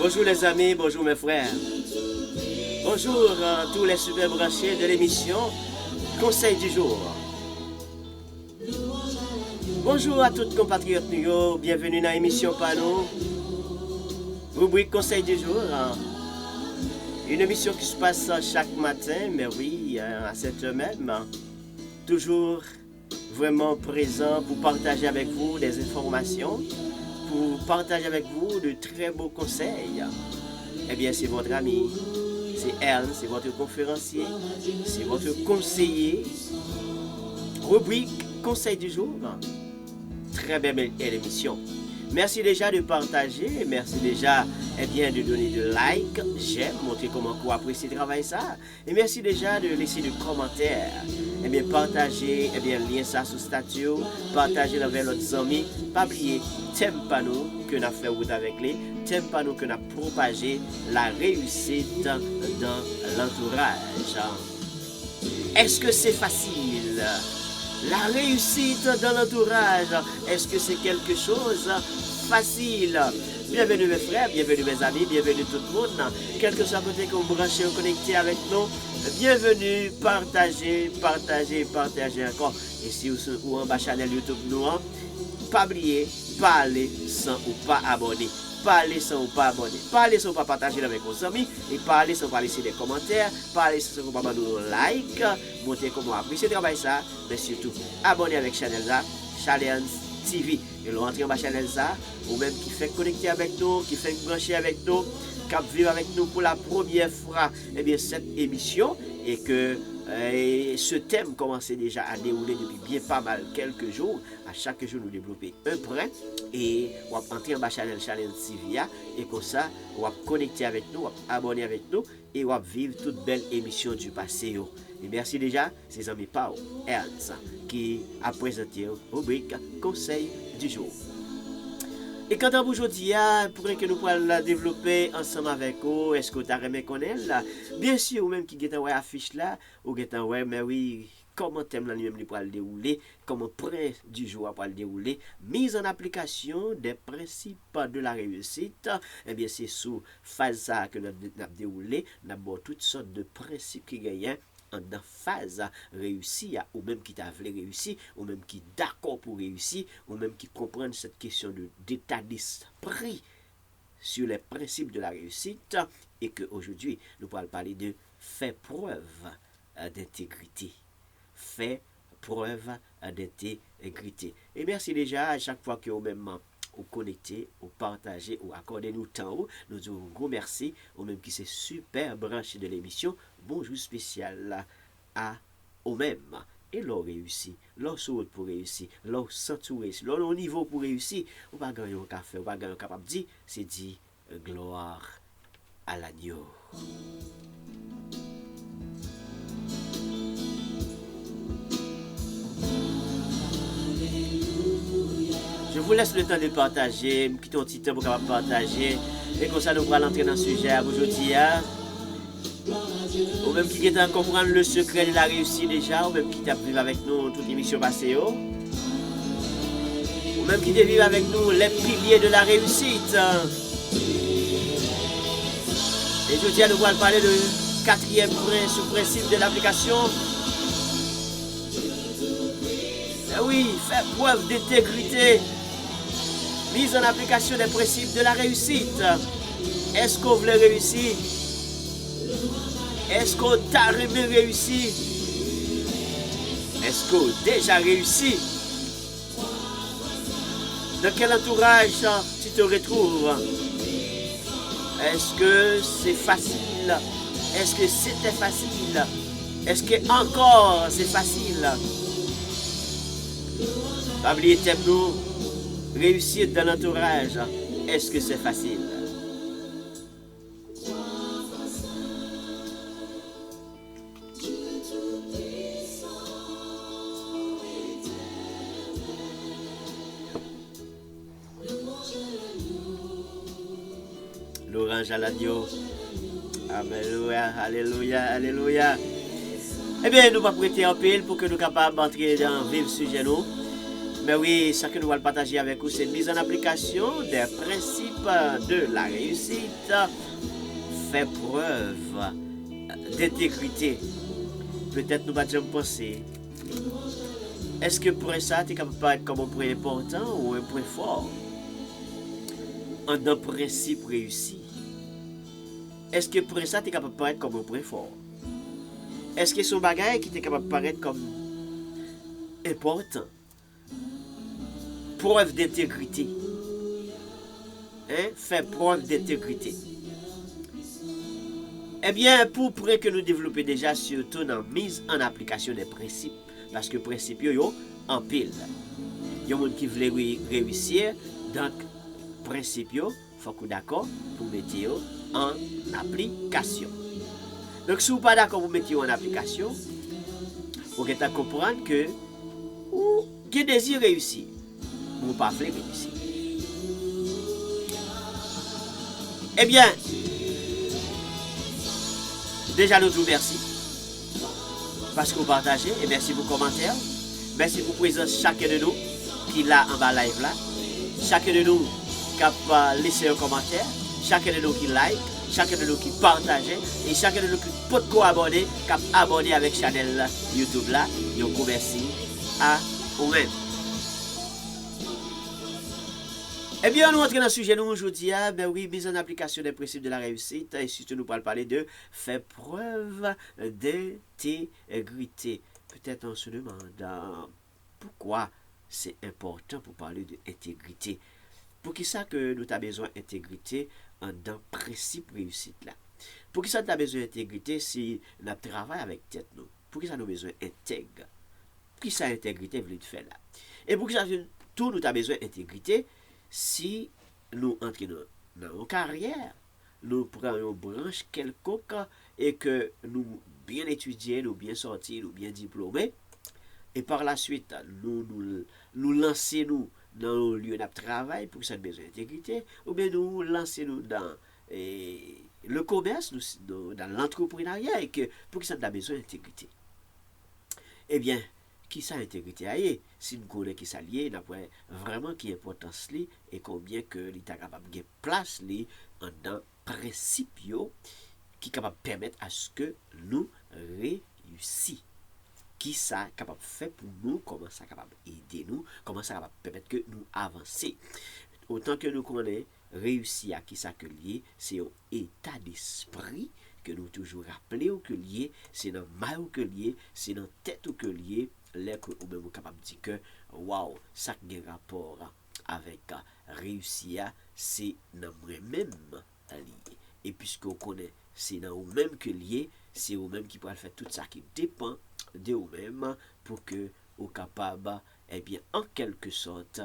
Bonjour les amis, bonjour mes frères. Bonjour tous les super branchés de l'émission Conseil du jour. Bonjour à tous compatriotes nous, bienvenue dans l'émission Pano. Rubrique Conseil du jour. Une émission qui se passe chaque matin, mais oui, à cette heure même. Toujours vraiment présent pour partager avec vous des informations, pour partager avec vous de très beaux conseils. Eh bien, c'est votre ami, c'est elle, c'est votre conférencier, c'est votre conseiller. Rubrique Conseil du jour. Très belle émission. Merci déjà de partager, merci déjà de donner de like, j'aime, montrer comment vous appréciez le travail ça. Et merci déjà de laisser des commentaires. Partagez le lien ça sur statut, partagez avec l'autre amis. Pas oublier, thème panneau que nous avons fait route avec les, thème panneau que nous avons propagé la réussite dans l'entourage. Est-ce que c'est facile? La réussite dans l'entourage, est-ce que c'est quelque chose facile? Bienvenue mes frères, bienvenue mes amis, bienvenue tout le monde. Quel que soit côté que vous branchez ou connecté avec nous, bienvenue, partagez encore. Et si vous en bas channel YouTube nous, pas oublier, parler sans ou pas abonner. Parlez sans ou pas abonner. Parlez sans ou pas partager avec vos amis. Et parlez sans pas laisser des commentaires. Parlez sans ou pas nous like. Montrez comment apprécier le travail ça. Mais surtout, abonnez avec Channel ça. Challenge TV. Et rentrez en bas Channel ça. Ou même qui fait connecter avec nous, qui fait brancher avec nous, qui vivre avec nous pour la première fois cette émission. Et que ce thème commençait déjà à dérouler depuis bien pas mal quelques jours. À chaque jour, nous développer un point et on va entrer en bas channel TV et comme ça, on va connecter avec nous, on va abonner avec nous et on va vivre toute belle émission du passé. Et merci déjà, ces amis Pau Ernst qui a présenté la rubrique Conseil du jour. Et quand on aujourd'hui, pour que nous puissions la développer ensemble avec vous, est-ce que tu as aimé connaître là? Bien sûr, ou même qui est en affiche là, ou qui est en mais oui, comment thème là lui-même pour le dérouler, comment prince du jour pour le dérouler, mise en application des principes de la réussite. Eh bien, c'est sous phase ça que nous avons déroulé, nous avons toutes sortes de principes qui gagnent dans phase réussie, ou même qui t'a voulu réussir, ou même qui d'accord pour réussir, ou même qui comprennent cette question d'état d'esprit sur les principes de la réussite, et qu'aujourd'hui, nous pourrons parler de faire preuve d'intégrité. Faire preuve d'intégrité. Et merci déjà à chaque fois que vous-même ou connecter, ou partager, ou accorder nous temps, nous disons un gros merci, ou même qui s'est super branché de l'émission. Bonjour spécial à eux-mêmes. Et leur réussi, leur saut pour réussir, leur s'entourer, leur niveau pour réussir. On va gagner un café, on va gagner un capable de dire, c'est dit gloire à l'agneau. Je vous laisse le temps de partager, quittez un petit temps pour partager. Et comme ça, nous allons entrer dans le sujet aujourd'hui. Ou même qui est en comprendre le secret de la réussite déjà, ou même qui t'a vécu avec nous toute l'émission passée. Ou même qui t'a vécu avec nous les piliers de la réussite. Et aujourd'hui, nous allons parler de quatrième point sur le principe de l'application. Et oui, faire preuve d'intégrité. Mise en application des principes de la réussite. Est-ce qu'on voulait réussir? Est-ce qu'on t'a réussi? Est-ce qu'on a déjà réussi? Dans quel entourage tu te retrouves? Est-ce que c'est facile? Est-ce que c'était facile? Est-ce que encore c'est facile? Pas oublier nous. Réussir dans l'entourage, est-ce que c'est facile? L'orange à l'agneau. Alléluia, alléluia, alléluia. Eh bien, nous allons prêter un pile pour que nous soyons capables d'entrer dans le vif sujet. Mais oui, ce que nous allons partager avec vous, c'est mise en application des principes de la réussite. Fait preuve d'intégrité. Peut-être nous allons penser. Est-ce que pour ça, tu es capable de paraître comme un point important ou un point fort? Un principe réussi. Est-ce que pour ça, tu es capable de paraître comme un point fort? Est-ce que son bagage qui est capable de paraître comme important? Preuve d'intégrité. Hein? Fait preuve d'intégrité. Eh bien, pour que nous développions déjà, surtout dans la mise en application des principes, parce que les principes, yo en pile. Il y a des gens qui veulent réussir, donc, principes, il faut que d'accord pour mettre en application. Donc, si vous n'êtes pas d'accord pour mettre en application, vous devez comprendre que vous avez désir réussir, vous ne pas réussir. Eh bien, déjà nous vous merci. Parce que vous partagez, et merci pour vos commentaires. Merci pour présence chacun de nous qui l'a en bas live là. Chacun de nous qui a laissé un commentaire. Chacun de nous qui like. Chacun de nous qui partage. Et chacun de nous qui peut co-abonner, qui a abonné avec la chaîne YouTube là. Et on merci à vous-même. Eh bien, nous entrons dans le sujet nous aujourd'hui. Ben oui, mise en application des principes de la réussite. Et surtout, nous allons parler de faire preuve d'intégrité. Peut-être on se demande pourquoi c'est important pour parler d'intégrité. Pour qui ça que nous avons besoin d'intégrité dans le principe réussite là? Pour qui ça nous avons besoin d'intégrité si nous travaillons avec tête nous? Pour qui ça nous avons besoin d'intègre? Pour qui ça intégrité veut faire là? Et pour qui ça tout nous avons besoin d'intégrité? Si nous entrons dans nos carrières, nous prenons une branche quelconque et que nous bien étudier, nous bien sortir, nous bien diplômés, et par la suite, nous lancer nous dans le lieu de travail pour que ça ait besoin d'intégrité, ou bien nous lancer nous dans le commerce, dans l'entrepreneuriat, et que pour que ça ait besoin d'intégrité. Eh bien, qui ça intégrité aille si nous connaissons qui ça lié n'a pas vraiment qui importance li et combien que l'état capable de place li dans principe qui capable permettre à ce que nous réussi qui ça capable faire pour nous comment ça capable aider nous comment ça capable permettre que nous avancer autant que nous connaissons réussir à qui ça que lié c'est un état d'esprit que nous toujours rappeler ou que lié c'est dans mal ou que lié c'est dans tête ou que lié là que ou même capable de dire que waouh ça a un rapport avec réussir c'est dans moi-même lié et puisque on connaît c'est dans vous même que lié c'est vous même qui pourra faire tout ça qui dépend de vous même pour que vous capable eh bien en quelque sorte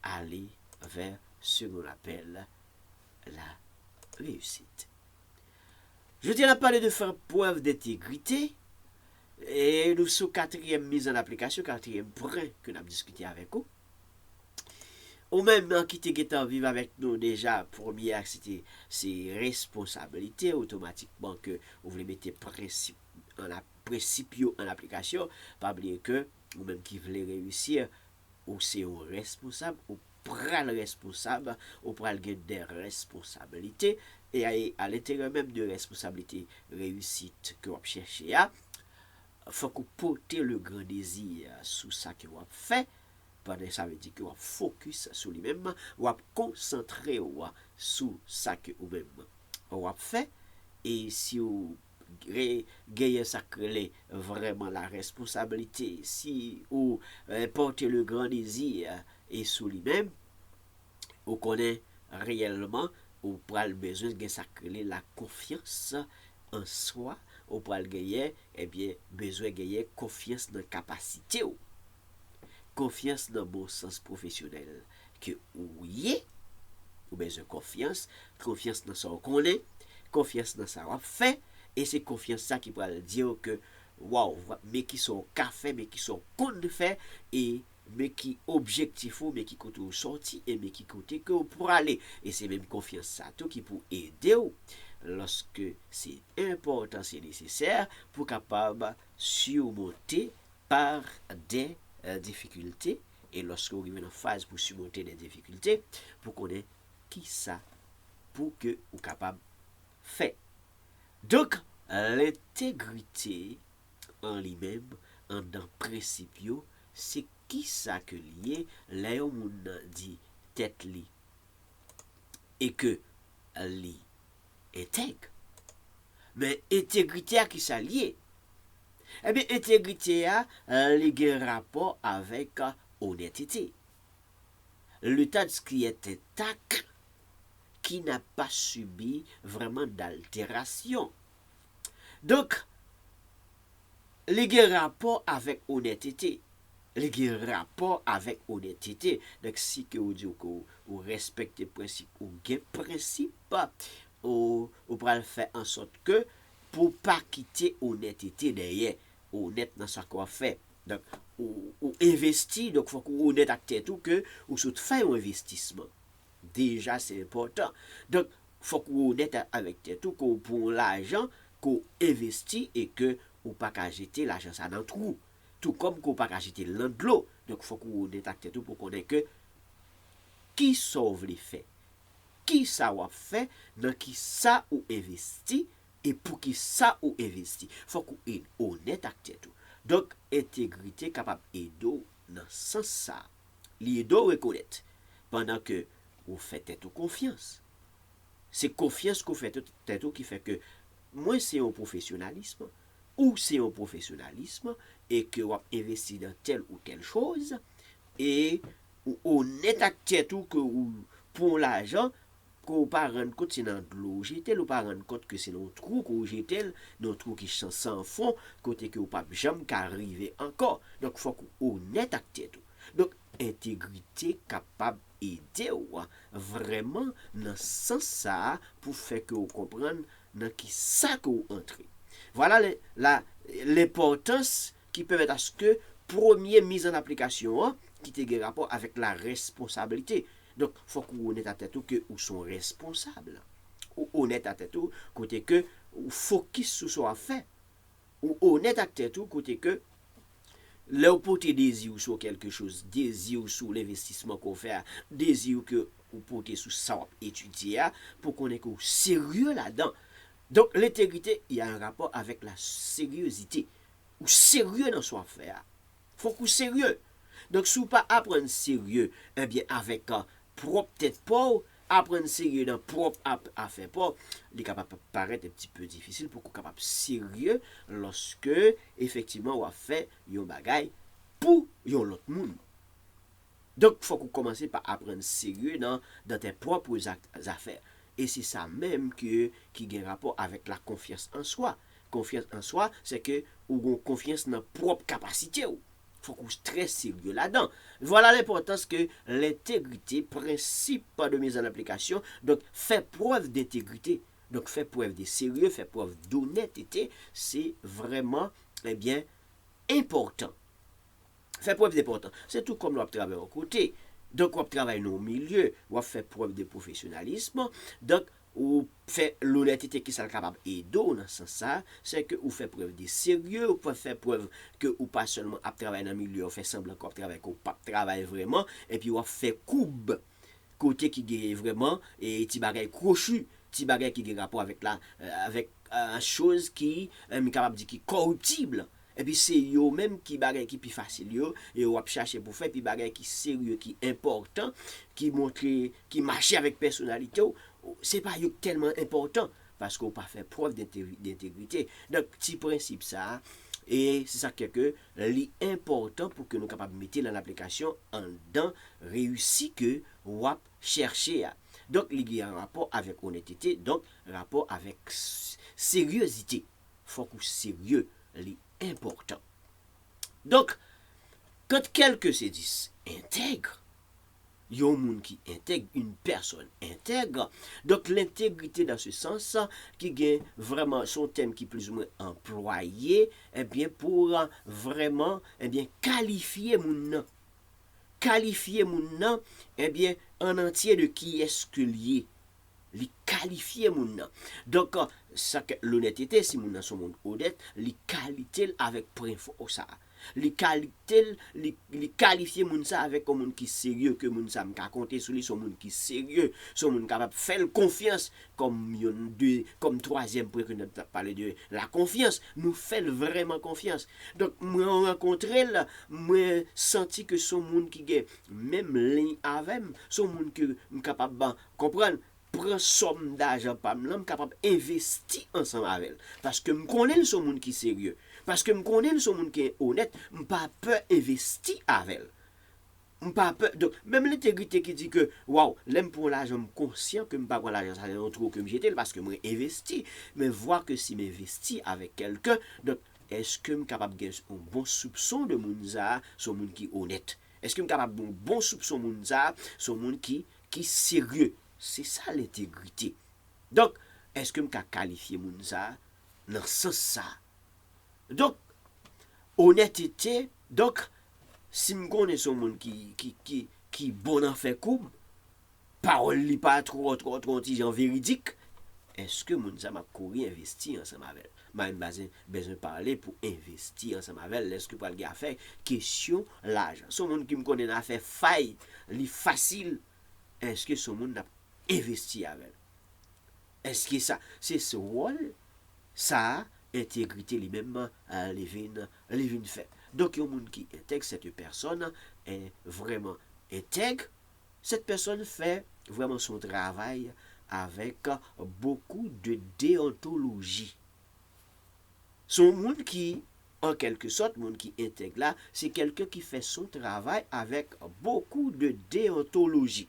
aller vers ce qu'on appelle la réussite. Je tiens à parler de faire preuve d'intégrité. Et nous sommes quatrième mise en application, quatrième point que nous avons discuté avec vous. Ou même qui était vivre avec nous déjà, première, c'était ses responsabilités automatiquement que vous voulez mettre principe en application. Pas oublier que, ou même qui voulait réussir, ou c'est un responsable, ou pral responsable, ou pral des responsabilités, et à l'intérieur même de responsabilité réussite que vous cherchez à. Faut que porter le grand désir sur ça que vous fait pendant ça veut dire que vous focus sur lui-même vous concentrer sur ça que vous même vous fait et si vous gagnez ça vraiment la responsabilité si vous portez le grand désir et sur lui-même vous connaissez réellement vous prenez besoin de ça la confiance en soi ou pour le gagner, eh bien, besoin de gagner confiance dans la capacité, confiance dans le bon sens professionnel. Que oui, ou besoin de confiance dans ce qu'on est, confiance dans ça qu'on fait, et c'est confiance ça qui pourra dire que, waouh, mais qui sont café, mais qui sont compte de faire, et mais qui objectif mais qui côté sorti et mais qui côté que pour aller et c'est même confiance ça tout qui pour aider lorsque c'est important c'est nécessaire pour capable surmonter par des difficultés et lorsque vous arrivez dans phase pour surmonter des difficultés, pour connaître qui ça pour que vous capable faire. Donc, l'intégrité en lui-même, en dans principe, c'est qui ça que lié, là on dit tête li, et que li intègre. Mais intégrité à qui ça lié? Eh bien, intégrité a un rapport avec honnêteté. Le tas de ce qui est intact, qui n'a pas subi vraiment d'altération. Donc, les rapport avec honnêteté. Les rapport avec honnêteté. Donc, si que vous dites que vous respectez le principe, ou gain principe, ou pour faire en sorte que pour pas quitter honnêteté derrière, honnête dans ce qu'on fait. Donc, ou investir, donc il faut qu'on honnête avec tout que ou soit fait un investissement. Déjà, c'est important. Donc, il faut qu'on honnête avec tout que pour l'argent qu'on investit et que ou pas qu'à jeter l'argent ça dans le trou. Tout comme qu'on pas qu'à jeter l'an de l'eau. Donc, il faut qu'on honnête avec tout pour qu'on ait que qui sauve les faits. Qui ça ou fait, dans qui ça ou investi et pour qui ça ou investi. Il faut qu'on est honnête avec tout. Donc, intégrité capable d'aider dans ce sens ça. L'aider reconnaître pendant que vous faites tout confiance. C'est confiance qu'on fait tout qui fait que moi c'est un professionnalisme ou c'est un professionnalisme et que vous investi dans telle ou telle chose et ou honnête avec tout que pour l'argent qu'on pas rendre compte c'est dans de l'eau jeter ou pas rendre compte que c'est dans trou qu'on jeter dans trou qui sans fond côté que ou pas jamais qu'arriver encore. Donc faut qu'on honnête avec tout. Donc intégrité capable aider vraiment dans ce sens ça pour faire que vous compreniez dans qui ça que vous entrez. Voilà l'importance qui permet à ce que première mise en application qui te rapport avec la responsabilité. Donc, il faut qu'on honnête à tête que vous sont responsables. Ou honnête à tête côté que vous focus sur ce qu'on fait. Ou honnête à tête côté que là, porter désir sur quelque chose, désir sur l'investissement qu'on fait, désir que vous portez sur ça étudier pour qu'on ait sérieux là-dedans. Donc, l'intégrité, il y a un rapport avec la sérieuxité. Ou sérieux dans son affaire. Il faut qu'on sérieux. Donc, si vous ne pas apprendre sérieux, eh bien, avec propre tête pour apprendre sérieux dans propre affaire pour, il est capable de paraître un petit peu difficile pour qu'on soit capable sérieux lorsque, effectivement, on a fait un bagage pour l'autre monde. Donc, il faut qu'on commence par apprendre sérieux dans tes propres affaires. Et c'est ça même qui a un rapport avec la confiance en soi. Confiance en soi, c'est que vous avez confiance dans votre propre capacité. Il faut qu'on soit très sérieux là-dedans. Voilà l'importance que l'intégrité, principe de mise en application, donc fait preuve d'intégrité. Donc fait preuve de sérieux, fait preuve d'honnêteté, c'est vraiment, eh bien, important. Fait preuve d'important. C'est tout comme nous travaillons au côté. Donc, on travaille dans le milieu, on fait preuve de professionnalisme. Donc, on fait l'honnêteté qui est capable d'aider dans ce sens, c'est que on fait preuve de sérieux, on fait preuve que on pas seulement à travailler dans le milieu, on fait semblant qu'on travaille, qu'on pas travaille vraiment, et puis on fait coupe côté qui est vraiment et petit bagage crochu, petit bagage qui a rapport avec avec chose qui est capable de dire qui est corruptible. Et puis c'est yo même qui bagay qui plus facile yo et on va chercher pour faire puis bagay qui sérieux qui important qui montre qui marche avec personnalité c'est pas yo tellement important parce qu'on pas fait preuve d'intégrité. Donc petit principe ça et c'est ça que l'important pour que nous capables mettre dans l'application en dedans réussi que on chercher. Donc il y a un rapport avec honnêteté, donc rapport avec sérieuxité. Faut qu'on sérieux important. Donc, quand quelqu'un se dit intègre, il y a un monde qui intègre, une personne intègre. Donc, l'intégrité dans ce sens, qui gagne vraiment son thème qui est plus ou moins employé, eh bien, pour vraiment, eh bien, qualifier mon nom. Qualifier mon nom, eh bien, en entier de qui est-ce que lié. Les qualifier mon nom. Donc, ça l'honnêteté, si mon nom son monde honnête, les qualités avec point ça. Li qualifier moun sa avec un monde qui sérieux que moun sa m'ka compter sur lui, son monde qui sérieux, son monde capable faire confiance comme comme troisième point que nous avons parlé de la confiance, nous fait vraiment confiance. Donc moi rencontré là, moi senti que son monde qui gagne même ligne avec son monde que capable comprendre prend somme d'argent par moi capable investir ensemble avec elle parce que me connais son monde qui sérieux parce que me connais son monde qui est honnête me pas peur investir avec elle pas peur donc même l'intégrité qui dit que waouh l'aime pour l'argent me conscient que me pas prendre l'argent ça non trop que me jeter parce que moi investi mais voir que si m'investi avec quelqu'un donc est-ce que me capable gagner un bon soupçon de mounza son monde qui honnête est-ce que me capable un bon soupçon mounza son monde qui sérieux. C'est ça l'intégrité. Donc, est-ce que je peux qualifier moun ça dans ce sens ça? Donc, honnêteté, donc, si je connais son monde qui bon en fait coup, parole li pas trop véridique, est-ce que moun ça m'a couru investir ensemble avec? M'a besoin de parler pour investir ensemble avec. Est-ce que pour le gars faire question l'argent? Son monde qui me connaît n'a fait faille, li facile. Est-ce que son monde n'a investi avec? Est-ce que ça, c'est ce rôle, ça, intégrité lui-même, les fait. Donc, il y a un monde qui intègre cette personne, est vraiment intègre. Cette personne fait vraiment son travail avec beaucoup de déontologie. Son monde qui, en quelque sorte, monde qui intègre là, c'est quelqu'un qui fait son travail avec beaucoup de déontologie.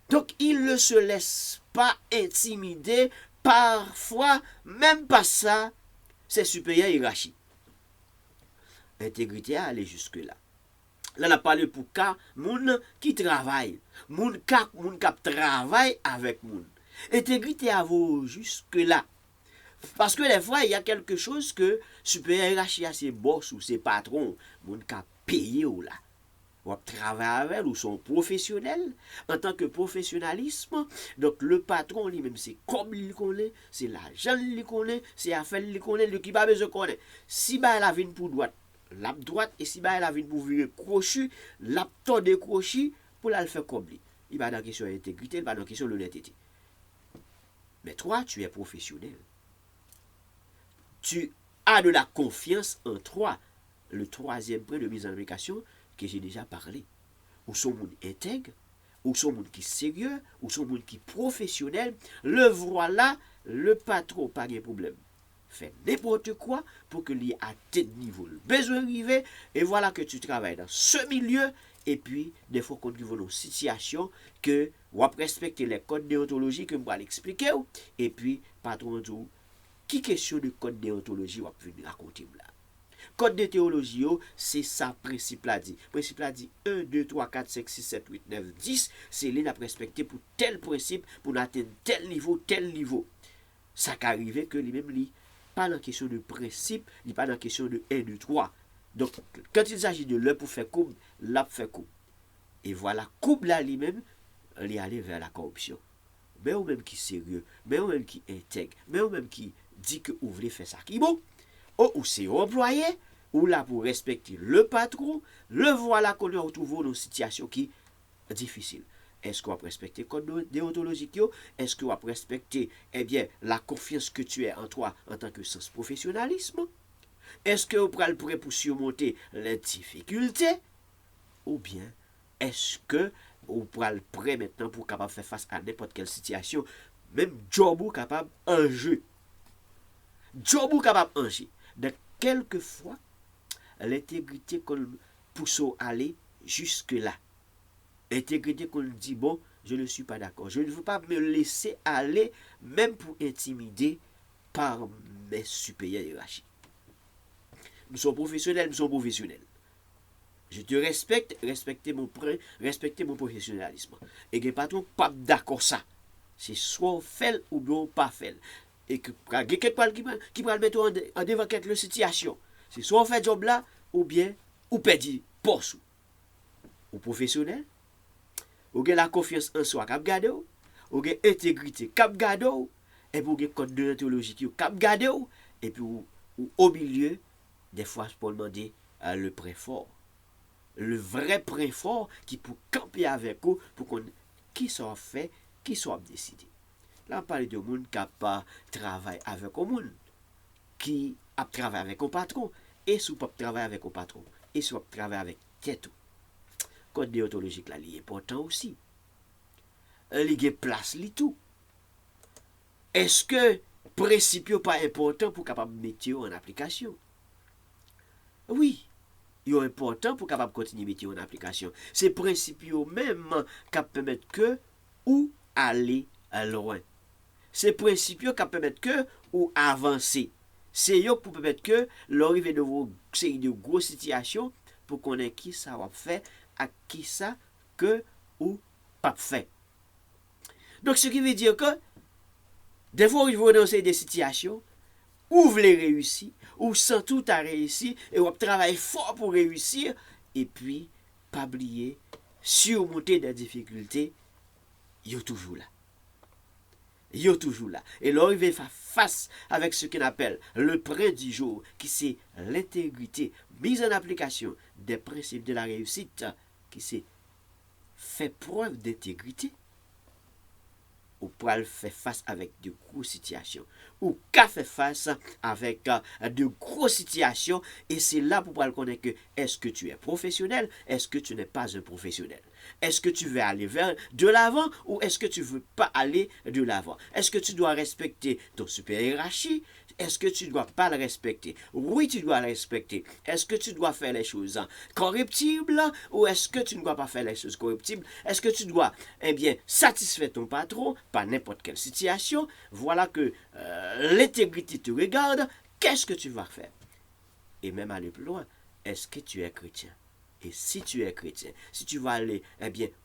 Donc, il ne se laisse pas intimider, parfois, même pas ça, ses supérieurs hiérarchiques. Intégrité à aller jusque-là. Là, on a parlé pour cas, moun qui travaille, moun qui travaille avec moun. Intégrité à vous jusque-là. Parce que des fois, il y a quelque chose que supérieur hiérarchique à ses boss ou ses patrons, moun qui payé ou là. Ou travailler avec ou sont professionnels en tant que professionnalisme. Donc le patron lui-même c'est comme il connaît, c'est l'argent il connaît, c'est affaire il connaît, le qui pas besoin connaît. Si bah la vine pour droite, la droite et si bah la vine pour virer crochet, la de crochet pour la faire comme lui. Il va dans question d'intégrité, il va dans question de l'honnêteté. Mais toi tu es professionnel. Tu as de la confiance en toi. Le troisième point de mise en application que j'ai déjà parlé. Ou son monde intègre, ou son monde qui est sérieux, ou son monde qui est professionnel, le voilà, le patron, pas de problème. Fait n'importe quoi pour que lui à tel niveau le besoin arriver, et voilà que tu travailles dans ce milieu, et puis des fois quand tu vois une situation que on va respecter les codes déontologiques que je vais l'expliquer, et puis patron tout, qui question de code déontologie on va venir raconter là. Code de théologie, c'est ça principe là dit. Principe là dit 1, 2, 3, 4, 5, 6, 7, 8, 9, 10. C'est là à respecter pour tel principe, pour atteindre tel niveau. Ça qu'arrive que lui-même, lui, pas dans question de principe, il pas dans question de 1, 2, 3. Donc, quand il s'agit de l'un pour faire coupe, là pour faire coupe. Et voilà, coupe là lui-même, il est allé vers la corruption. Mais ou même qui est sérieux, mais ou même qui intègre, mais ou même qui dit que vous voulez faire ça qui bon. Ou c'est employé, ou là pour respecter le patron, le voilà qu'on a retrouvé dans une situation qui est difficile. Est-ce qu'on va respecter le code déontologique? Est-ce qu'on va respecter la confiance que tu as en toi en tant que sens professionnalisme? Est-ce que vous êtes prêt pour surmonter les difficultés? Ou bien, est-ce que vous êtes prêt maintenant pour capable faire face à n'importe quelle situation? Même job ou capable en jeu. Job ou capable en jeu. Donc, quelquefois, l'intégrité qu'on pousse à aller jusque-là. L'intégrité qu'on dit, bon, je ne suis pas d'accord. Je ne veux pas me laisser aller, même pour intimider par mes supérieurs hiérarchiques. Nous sommes professionnels. Je te respecte, respectez mon professionnalisme. Et que patron, pas d'accord ça. C'est soit fait ou bien pas fait. Et que quelqu'un qui va le mettre en devant quelque situation. C'est soit on fait job là, ou bien, ou perdre poste. Ou professionnel, ou bien la confiance en soi cap gade ou bien intégrité cap gade et puis ou bien code déontologique cap gade et puis ou au milieu des fois, pour demander le prêt fort. Le vrai prêt fort qui pour camper avec vous, pour qu'on qui soit fait, qui soit décidé. Là, on parle de monde qui n'a pas travaillé avec un monde, qui a travaillé avec un patron, et si pas travailler avec un patron, et si pas travailler avec tête. Code déontologique là, il est important aussi. Il y a place, li tout. Est-ce que principe pas important pour capable mettre en application? Oui, il est important pour capable continuer mettre en application. C'est principe même qui permettent que ou aller loin. C'est principe qui permettent que ou avancer. C'est yo pour permettre que l'arrivée de vos séries de grosses situations pour qu'on ait qui ça va faire à qui ça que ou pas fait. Donc ce qui veut dire que des fois, il faut dans des situations où vous voulez réussir, où sans tout à réussir, et vous travaillez fort pour réussir, et puis, pas oublier, surmonter des difficultés, il est toujours là. Il est toujours là. Et là, il va faire face avec ce qu'on appelle le prêt du jour, qui c'est l'intégrité, mise en application des principes de la réussite, qui c'est fait preuve d'intégrité. Ou pour faire face avec de grosses situations. Ou qu'à faire face avec de grosses situations. Et c'est là pour pouvoir connaître que est-ce que tu es professionnel, est-ce que tu n'es pas un professionnel. Est-ce que tu veux aller vers de l'avant ou est-ce que tu ne veux pas aller de l'avant. Est-ce que tu dois respecter ton super hiérarchie? Est-ce que tu ne dois pas le respecter? Oui, tu dois le respecter. Est-ce que tu dois faire les choses corruptibles ou est-ce que tu ne dois pas faire les choses corruptibles? Est-ce que tu dois, satisfaire ton patron par n'importe quelle situation? Voilà que l'intégrité te regarde. Qu'est-ce que tu vas faire? Et même aller plus loin, est-ce que tu es chrétien? Et si tu es chrétien, si tu vas aller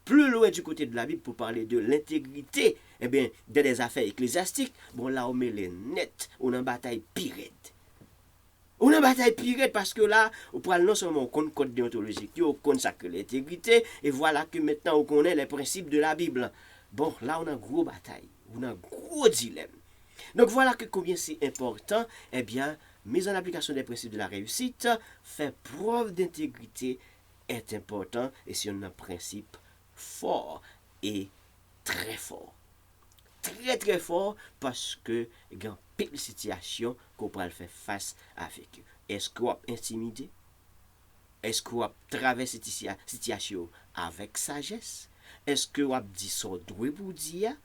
plus loin du côté de la Bible pour parler de l'intégrité des affaires ecclésiastiques, bon là on met les nets, on a une bataille pirate. On a une bataille pirate parce que là, on parle non seulement on code déontologique, on consacre l'intégrité, et voilà que maintenant on connaît les principes de la Bible. Bon, là on a une grosse bataille, on a un gros dilemme. Donc voilà que combien c'est important, mise en application des principes de la réussite, faire preuve d'intégrité est important et c'est un principe fort et très fort. Très très fort parce que il y a une situation qu'on peut faire face avec. Est-ce qu'on va intimider? Est-ce qu'on va traverser cette situation avec sagesse? Est-ce qu'on va dire son droit pour dire?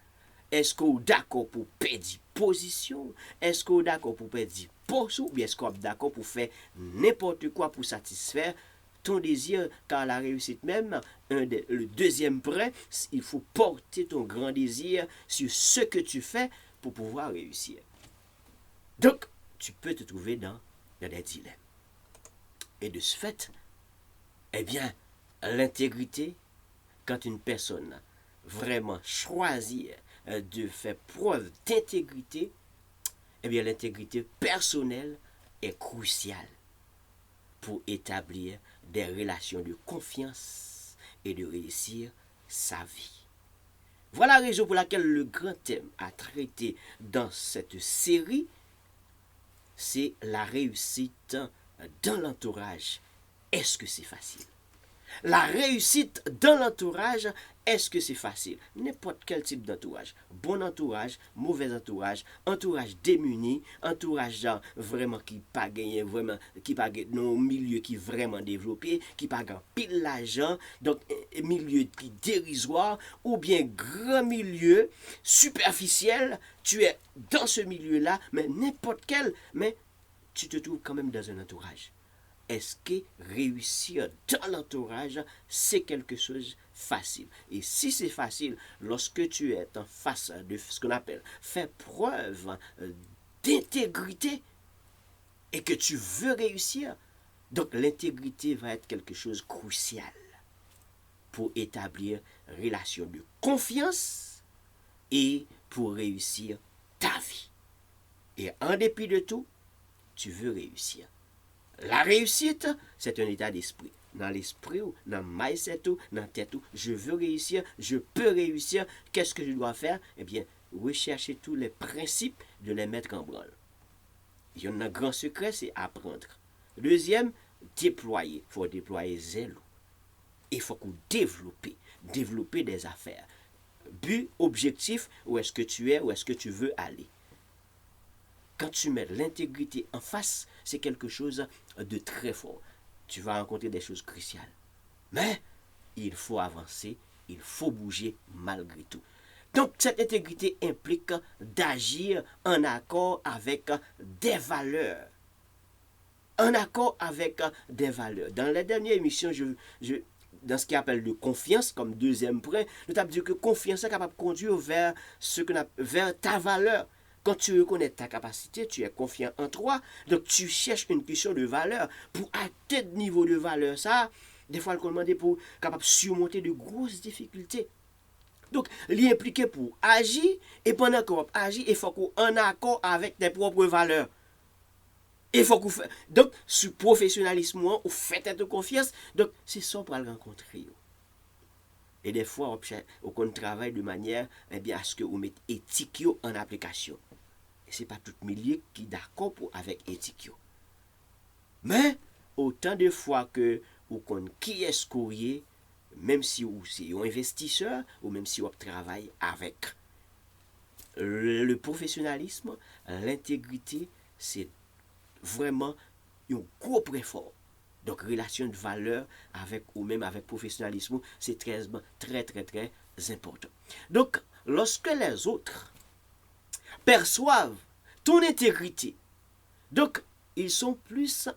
Est-ce qu'on est d'accord pour perdre position? Est-ce qu'on est d'accord pour perdre poste? Ou bien est-ce qu'on est d'accord pour faire n'importe quoi pour satisfaire ton désir? Car la réussite même, le deuxième prêt, il faut porter ton grand désir sur ce que tu fais pour pouvoir réussir. Donc, tu peux te trouver dans des dilemmes. Et de ce fait, l'intégrité, quand une personne vraiment choisit de faire preuve d'intégrité, l'intégrité personnelle est cruciale pour établir des relations de confiance et de réussir sa vie. Voilà la raison pour laquelle le grand thème à traiter dans cette série, c'est la réussite dans l'entourage. Est-ce que c'est facile? La réussite dans l'entourage, est-ce que c'est facile? N'importe quel type d'entourage. Bon entourage, mauvais entourage, entourage démuni, entourage vraiment qui pas gagné, vraiment qui pas gagné dans un milieu qui vraiment développé, qui pas gagné pile l'argent, donc milieu qui dérisoire, ou bien grand milieu superficiel, tu es dans ce milieu-là, mais n'importe quel, mais tu te trouves quand même dans un entourage. Est-ce que réussir dans l'entourage, c'est quelque chose de facile? Et si c'est facile, lorsque tu es en face de ce qu'on appelle faire preuve d'intégrité et que tu veux réussir, donc l'intégrité va être quelque chose de crucial pour établir une relation de confiance et pour réussir ta vie. Et en dépit de tout, tu veux réussir. La réussite, c'est un état d'esprit. Dans l'esprit, dans le mindset, dans la tête, je veux réussir, je peux réussir. Qu'est-ce que je dois faire? Rechercher tous les principes de les mettre en branle. Il y a un grand secret, c'est apprendre. Deuxième, déployer. Il faut déployer zèle. Il faut qu'on développer des affaires. But, objectif, où est-ce que tu es, où est-ce que tu veux aller. Quand tu mets l'intégrité en face, c'est quelque chose de très fort. Tu vas rencontrer des choses cruciales. Mais il faut avancer, il faut bouger malgré tout. Donc, cette intégrité implique d'agir en accord avec des valeurs. En accord avec des valeurs. Dans la dernière émission, dans ce qu'on appelle de confiance, comme deuxième point, nous avons dit que confiance est capable de conduire vers, vers ta valeur. Quand tu reconnais ta capacité, tu es confiant en toi, donc tu cherches une question de valeur. Pour atteindre niveau de valeur, ça, des fois, le demander pour capable de surmonter de grosses difficultés. Donc, il est impliqué pour agir, et pendant qu'on agit, il faut qu'on en accord avec tes propres valeurs. Il faut qu'on fait. Donc, sur professionnalisme, on fait de confiance. Donc, c'est ça pour le rencontrer. Et des fois, on travaille de manière à ce que vous mettez éthique en application. Et ce n'est pas tout milieu qui est d'accord avec éthique. Mais, autant de fois que vous connaissez qui est ce courrier, même si vous êtes un investisseur ou même si vous travaillez avec. Le professionnalisme, l'intégrité, c'est vraiment un gros préfort. Donc, relation de valeur avec ou même avec professionnalisme, c'est très, très, très, très important. Donc, lorsque les autres perçoivent ton intégrité, donc, ils sont plus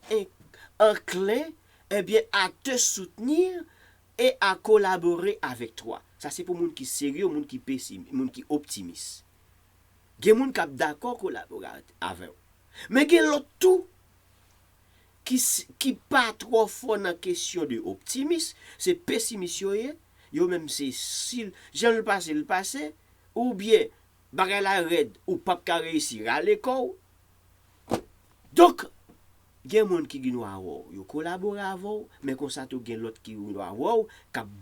enclins à te soutenir et à collaborer avec toi. Ça, c'est pour les gens qui sont sérieux, les gens qui sont pessimistes, les gens qui sont optimistes. Il y a des gens qui sont d'accord collaborer avec vous. Mais il y a l'autre tout qui pas trop fort dans la question de optimisme, c'est pessimiste, yo même c'est si j'en le passé, ou bien bagay la red ou pas ka réussir à l'école. Donc, il y a des gens qui ont collaboré avec vous, mais comme ça, il y a d'autres qui ont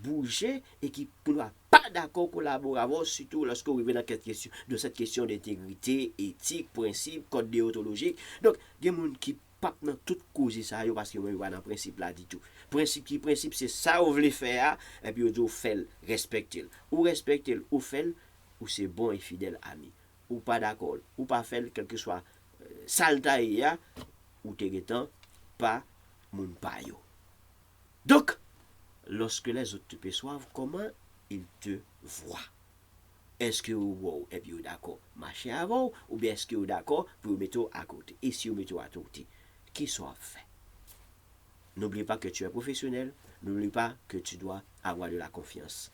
bougé et qui ne sont pas d'accord collaborer avec vous, surtout lorsque vous venez dans cette question d'intégrité, éthique, principe, code déontologique. Donc, il y a des gens qui pas dans toute cause ça parce que vous dans le principe là du tout. Principe c'est ça vous voulez faire et puis vous fait respecter. Ou respecter ou fait ou c'est bon et fidèle ami. Ou pas d'accord, ou pas faire quel que soit saltaï ou t'es pas moun pa yo. Donc, lorsque les autres te perçoivent, comment ils te voient? Est-ce que vous êtes d'accord marcher avant ou bien est-ce que vous êtes d'accord pour vous mettre à côté? Et si vous mettez à côté, qui soit fait? N'oublie pas que tu es professionnel, n'oublie pas que tu dois avoir de la confiance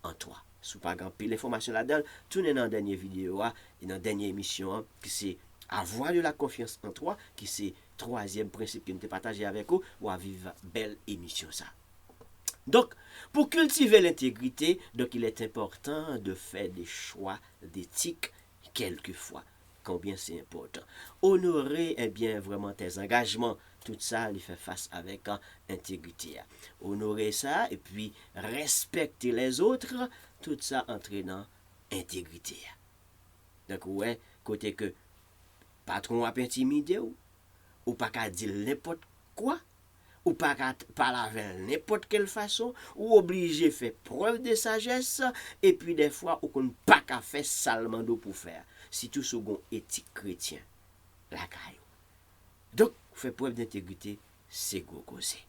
en toi. Si vous n'avez pas pile l'information là-dedans, tournez dans la dernière vidéo et dans la dernière émission qui c'est avoir de la confiance en toi, qui c'est troisième principe que nous avons partagé avec vous, ou à vivre belle émission ça. Donc, pour cultiver l'intégrité, donc il est important de faire des choix d'éthique quelquefois. Combien c'est important. Honorer vraiment tes engagements, tout ça, il fait face avec intégrité. Honorer ça et puis respecter les autres, tout ça entraînant intégrité. Donc, ouais, côté que patron a intimidé ou pas qu'à dire n'importe quoi, ou pas qu'à parler avec n'importe quelle façon, ou obligé faire preuve de sagesse, et puis des fois, ou qu'on pas qu'à faire salement d'eau pour faire. Si tout second éthique chrétien, la caillou. Donc, faire preuve d'intégrité, c'est gros causer.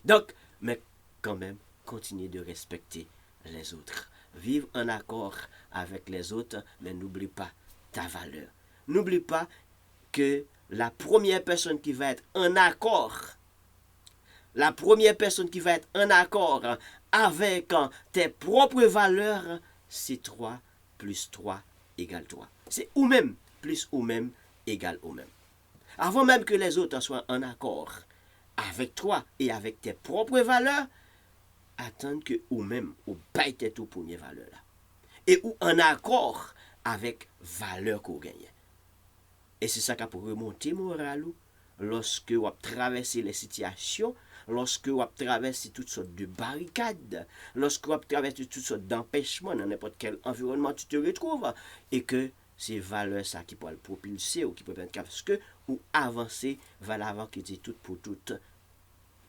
Donc, mais quand même, continuez de respecter les autres. Vivre en accord avec les autres, mais n'oublie pas ta valeur. N'oublie pas que la première personne qui va être en accord, avec tes propres valeurs, c'est 3 plus 3 égale 3. C'est ou même plus ou même égale ou même. Avant même que les autres soient en accord avec toi et avec tes propres valeurs, attendre que ou même ou baille tes tout premières valeurs là. Et ou en accord avec valeur qu'on gagne. Et c'est ça qui peut remonter moral lorsque vous traversez les situations, lorsque vous traversez toutes sortes de barricades, lorsque vous traversez toutes sortes d'empêchements dans n'importe quel environnement tu te retrouves, et que c'est valeur ça qui peut le propulser ou qui peut permettre parce que ou avancer vers l'avant qui dit tout pour tout,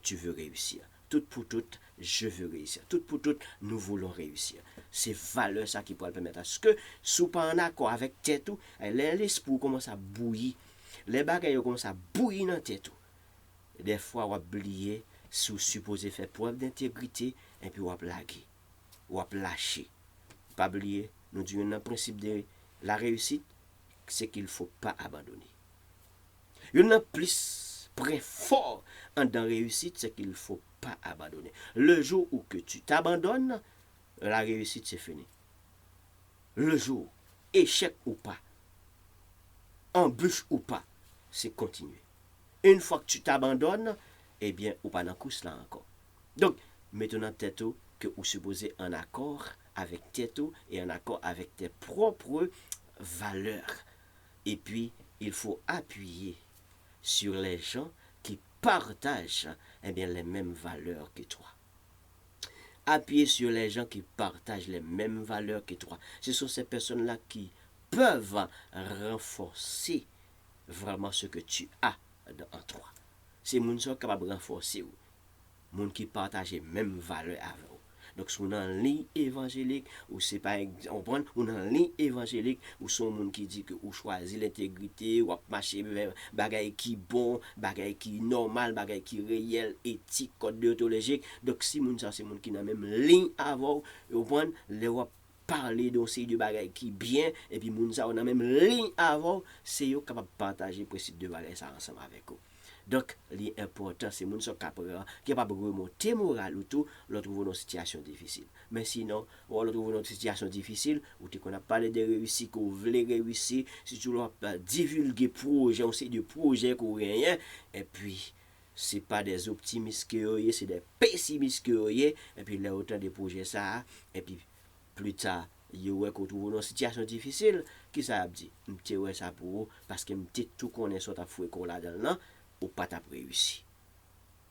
tu veux réussir. Tout pour tout, je veux réussir. Tout pour tout, nous voulons réussir. C'est valeur ça qui peut le permettre. Parce que, si pas en accord avec tête, l'esprit commence à bouillir. Les bagages commencent à bouillir dans tête. Des fois, on va oublier, si vous supposez faire preuve d'intégrité, et puis on va blaguer, on va lâcher. Pas oublier, nous disons le principe de la réussite, c'est qu'il ne faut pas abandonner. Il y en a plus très fort dans la réussite, c'est qu'il ne faut pas abandonner. Le jour où que tu t'abandonnes, la réussite c'est fini. Le jour, échec ou pas, embûche ou pas, c'est continuer. Une fois que tu t'abandonnes, eh bien, ou pas dans course là encore. Donc, mettons en tête que vous supposez en accord avec tête et en accord avec tes propres valeurs. Et puis, il faut appuyer sur les gens qui partagent eh bien, les mêmes valeurs que toi. Appuyer sur les gens qui partagent les mêmes valeurs que toi. Ce sont ces personnes-là qui peuvent renforcer vraiment ce que tu as en toi. C'est les gens qui sont capables de renforcer. Les gens qui partagent les mêmes valeurs avec vous. Donc, si on a une ligne évangélique, ou c'est pas exemple, on a une ligne évangélique, ou son monde qui dit que ou choisit l'intégrité, ou marcher vers bagaille qui bon, bagaille qui normal, bagaille qui réel, éthique, code déontologique. Donc, si moun ça c'est monde qui n'a même ligne avant, ou prendre les parler d'un série de bagaille qui bien, et puis moun ça on a même ligne avant, c'est yo capable de partager principe de valeur ça ensemble avec vous. Donc, l'important, c'est moun qui sont capables de remonter moral ou tout, l'on trouve dans une situation difficile. Mais sinon, on le trouve dans une situation difficile, où tu as parlé de réussir, qu'on voulait réussir, si tu as divulgué projet, on sait de projet qu'on rien, et puis, c'est pas des optimistes que c'est des pessimistes que et puis là, autant de projets ça, et puis, plus tard, yo qu'on trouve dans une situation difficile, qui ça a dit? M'te ouais ça pour parce que m'te tout connaît soit à fouet qu'on là dedans ou pas t'a réussi.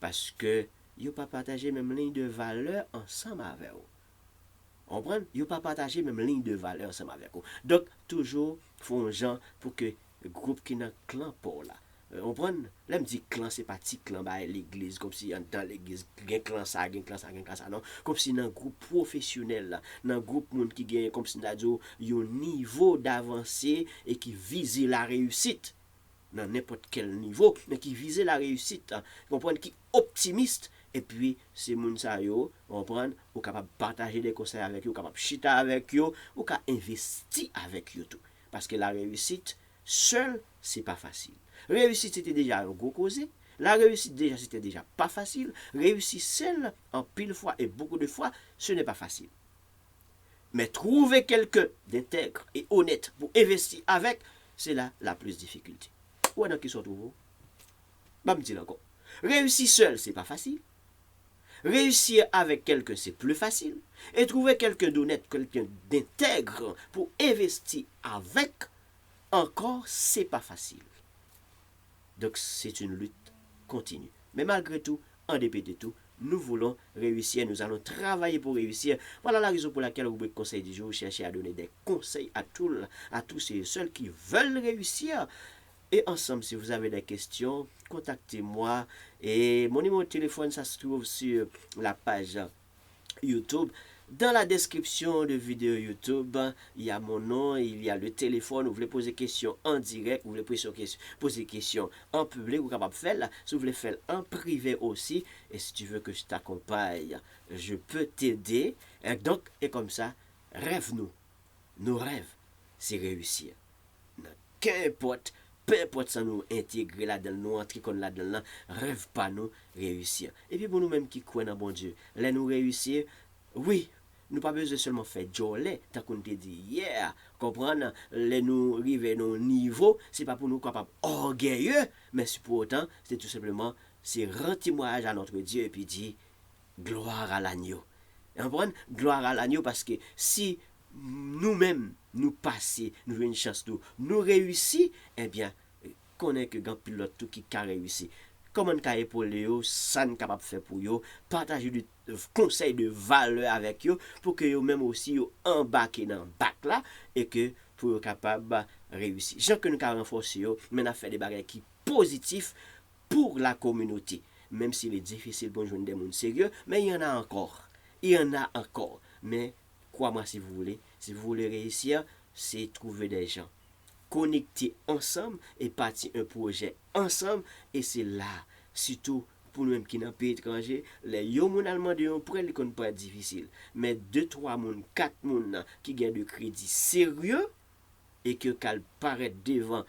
Parce que yo pas partager même ligne de valeur ensemble avec vous. On prend yo pas partager même ligne de valeur ensemble avec vous. Donc toujours font gens pour que groupe qui dans clan pour là. On prend là me dit clan c'est pas petit clan ba l'église comme si dans l'église gen clan ça non comme si dans groupe professionnel là dans groupe monde qui gagne comme si là yo niveau d'avancée et qui vise la réussite dans n'importe quel niveau mais qui vise la réussite comprendre qui optimiste et puis ces moun sa yo comprendre ou capable partager des conseils avec eux capable chita avec eux ou capable investir avec eux tout parce que la réussite seule c'est pas facile. Réussite c'était déjà un gros causé. La réussite déjà c'était déjà pas facile. Réussir seul en pile fois et beaucoup de fois ce n'est pas facile. Mais trouver quelqu'un d'intègre et honnête pour investir avec, c'est là la plus difficulté. Où est-ce qu'ils sont trouvés? Bah me dire encore. Réussir seul c'est pas facile. Réussir avec quelqu'un c'est plus facile. Et trouver quelqu'un d'honnête, quelqu'un d'intègre pour investir avec encore c'est pas facile. Donc c'est une lutte continue. Mais malgré tout, en dépit de tout, nous voulons réussir, nous allons travailler pour réussir. Voilà la raison pour laquelle le rubrique conseil du jour cherche à donner des conseils à tous ceux et ceux qui veulent réussir. Et ensemble, si vous avez des questions, contactez-moi. Et mon numéro de téléphone, ça se trouve sur la page YouTube. Dans la description de vidéo YouTube, il y a mon nom, il y a le téléphone. Vous voulez poser questions en direct, vous voulez poser questions en public, vous êtes capable de faire là. Si vous voulez faire en privé aussi, et si tu veux que je t'accompagne, je peux t'aider. Et donc, et comme ça, rêve-nous. Nos rêves, c'est réussir. Qu'importe, peu importe ça nous intégrer là-dedans, nous entrer comme là-dedans, rêve pas nous réussir. Et puis pour nous-mêmes qui croient dans bon Dieu, là nous réussir, oui, nous pas besoin seulement faire jolie, tant qu'on te dit hier, comprendre, les nous arriver à nos niveaux, c'est pas pour nous capables orgueilleux, mais c'est pour autant, c'est tout simplement, c'est rendre témoignage à notre Dieu et puis dire gloire à l'agneau. Comprendre? Gloire à l'agneau parce que si nous-mêmes nous passer, nous avons une chance de nous réussir, eh bien, connaît que grand pilote tout qui a réussi. Comment on peut épauler eux, ça n'est capable de faire pour eux, partager du conseil de valeur avec eux, pour que eux même aussi embarquent dans le bac là, et que pour être capable de réussir. Jean que nous avons renforcé, mais nous avons fait des barrières qui positifs pour la communauté. Même s'il est difficile pour joindre des gens sérieux, mais il y en a encore. Il y en a encore. Mais, crois-moi si vous voulez réussir, c'est trouver des gens. Connecter ensemble et partir un projet ensemble. Et c'est là, surtout pour nous-mêmes qui n'ont pas étranger, les gens qui ont demandé un prêt, ils ne pas difficile. Mais 2, 3 personnes, 4 personnes qui gagnent de crédit sérieux et que qu'elles paraissent devant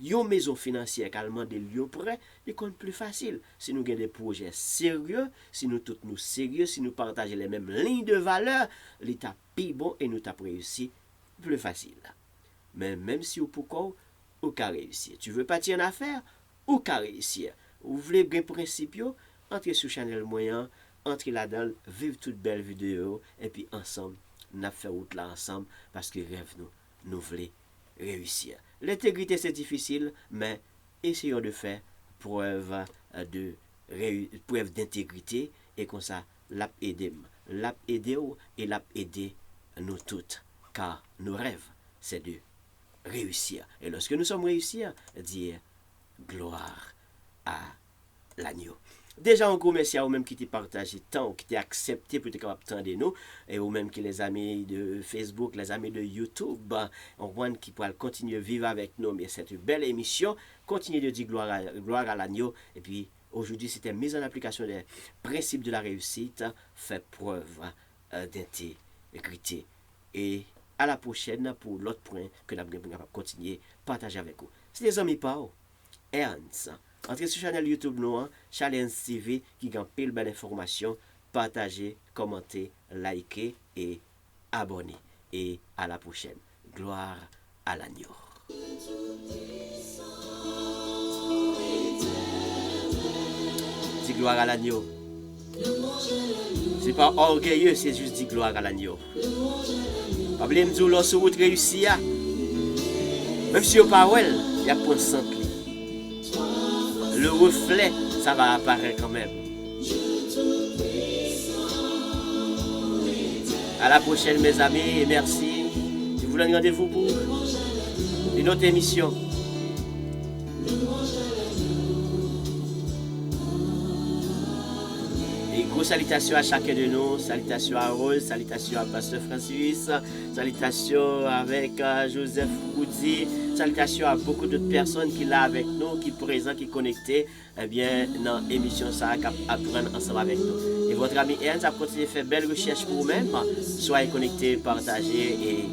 une maison financière qui a demandé le prêt, c'est plus facile. Si nous avons des projets sérieux, si nous tous nous sérieux, si nous partageons les mêmes lignes de valeur, l'état plus bon et nous avons réussi plus facile. Mais même si vous pouvez, vous pouvez réussir. Tu veux partir en affaires, vous pouvez réussir. Vous voulez bien principe, entrez sur Channel Moyen, entrez là-dedans, vivez toute belle vidéo, et puis ensemble, nous faisons route là ensemble, parce que rêve nous voulons réussir. L'intégrité c'est difficile, mais essayons de faire preuve d'intégrité, et comme ça, l'app aider et l'app aider nous toutes, car nos rêves, c'est de réussir. Et lorsque nous sommes réussis, dire gloire à l'agneau. Déjà, un gros merci à vous-même qui t'ai partagé tant, qui t'ai accepté pour être capable de nous, et vous-même qui les amis de Facebook, les amis de YouTube, on voit qui pourra continuer à vivre avec nous. Mais c'est une belle émission. Continuez de dire gloire à l'agneau. Et puis, aujourd'hui, c'était mise en application des principes de la réussite, fait preuve d'intégrité. Et à la prochaine pour l'autre point que nous allons continuer à partager avec vous. C'est les amis Pao, Ernst. Entrez sur la chaîne YouTube nous, Challenge TV, qui gagne pile belle information. Partagez, commentez, likez et abonnez. Et à la prochaine. Gloire à l'agneau. Dis gloire à l'agneau. C'est pas orgueilleux, c'est juste dire gloire à l'agneau. Pas oublier me dire lorsque vous réussissez, même si vous pas il y a point de le reflet, ça va apparaître quand même. À la prochaine mes amis et merci. Je vous donne rendez-vous pour une autre émission. Et gros salutations à chacun de nous. Salutations à Rose, salutations à Pasteur Francis, salutations avec Joseph Koudi, salutations à beaucoup d'autres personnes qui sont là avec nous, qui sont présents, qui sont connectés, eh bien, dans l'émission ça apprendre ensemble avec nous. Et votre ami Ernst a continué à faire belle recherche pour vous-même. Soyez connectés, partagez et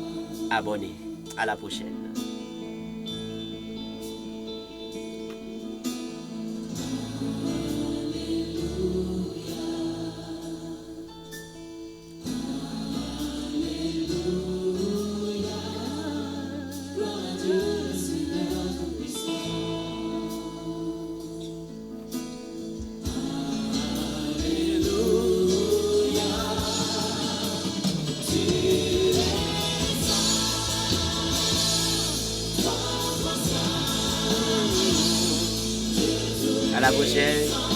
abonnez. À la prochaine. À la prochaine.